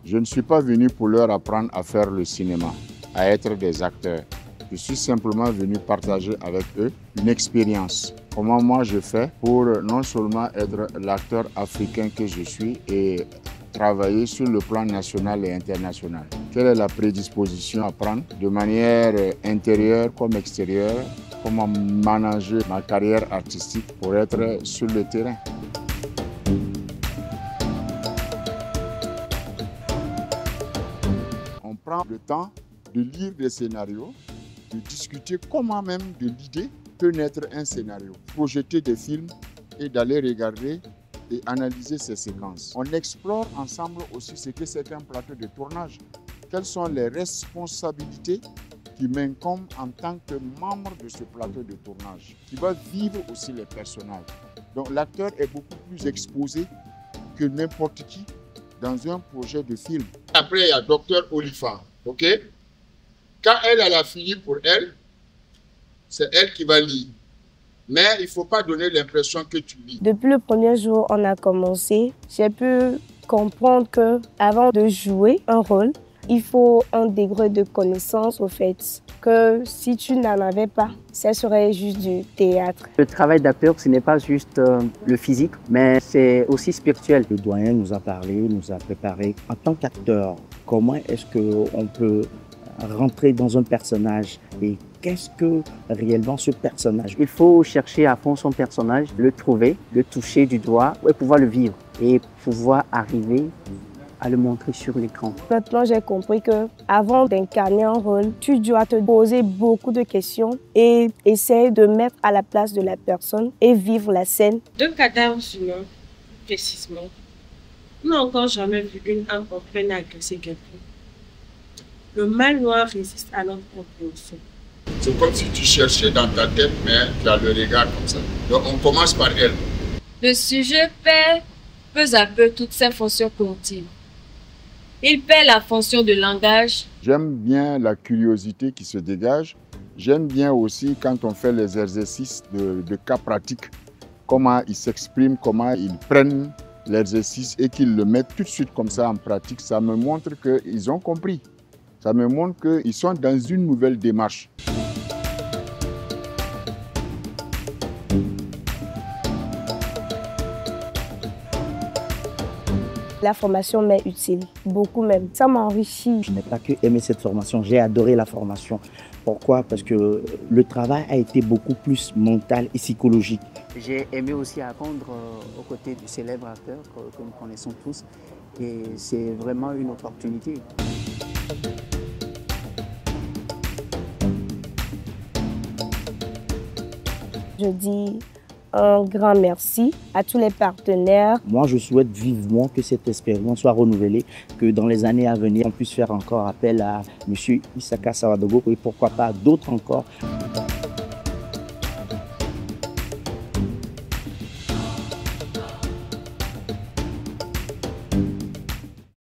Je ne suis pas venu pour leur apprendre à faire le cinéma, à être des acteurs. Je suis simplement venu partager avec eux une expérience. Comment moi je fais pour non seulement être l'acteur africain que je suis et travailler sur le plan national et international. Quelle est la prédisposition à prendre de manière intérieure comme extérieure, comment manager ma carrière artistique pour être sur le terrain. On prend le temps de lire des scénarios, de discuter comment même de l'idée peut naître un scénario, projeter des films et d'aller regarder et analyser ces séquences. On explore ensemble aussi ce que c'est qu'un plateau de tournage. Quelles sont les responsabilités qui m'incombent en tant que membre de ce plateau de tournage, qui va vivre aussi les personnages. Donc l'acteur est beaucoup plus exposé que n'importe qui dans un projet de film. Après, il y a Dr Olifa, ok? Quand elle a fini pour elle, c'est elle qui va lire. Mais il ne faut pas donner l'impression que tu lis. Depuis le premier jour où on a commencé, j'ai pu comprendre qu'avant de jouer un rôle, il faut un degré de connaissance au fait que si tu n'en avais pas, ça serait juste du théâtre. Le travail d'acteur, ce n'est pas juste le physique, mais c'est aussi spirituel. Le doyen nous a parlé, nous a préparé. En tant qu'acteur, comment est-ce qu'on peut rentrer dans un personnage et qu'est-ce que réellement ce personnage? Il faut chercher à fond son personnage, le trouver, le toucher du doigt et pouvoir le vivre et pouvoir arriver à le montrer sur l'écran. Maintenant, j'ai compris que avant d'incarner un rôle, tu dois te poser beaucoup de questions et essayer de mettre à la place de la personne et vivre la scène. D'un cadavre humain, précisément, on n'a encore jamais vu une âme en train d'agresser quelqu'un. Le mal noir résiste à notre compréhension. C'est comme si tu cherchais dans ta tête, mais tu as le regard comme ça. Donc on commence par elle. Le sujet perd peu à peu toutes ses fonctions cognitives. Il perd la fonction de langage. J'aime bien la curiosité qui se dégage. J'aime bien aussi quand on fait les exercices de cas pratiques, comment ils s'expriment, comment ils prennent l'exercice et qu'ils le mettent tout de suite comme ça en pratique. Ça me montre qu'ils ont compris. Ça me montre qu'ils sont dans une nouvelle démarche. La formation m'est utile, beaucoup même. Ça m'a enrichi. Je n'ai pas que aimé cette formation, j'ai adoré la formation. Pourquoi? Parce que le travail a été beaucoup plus mental et psychologique. J'ai aimé aussi apprendre aux côtés du célèbre acteur que nous connaissons tous et c'est vraiment une opportunité. Je dis un grand merci à tous les partenaires. Moi, je souhaite vivement que cette expérience soit renouvelée, que dans les années à venir, on puisse faire encore appel à M. Isaka Sawadogo et pourquoi pas d'autres encore.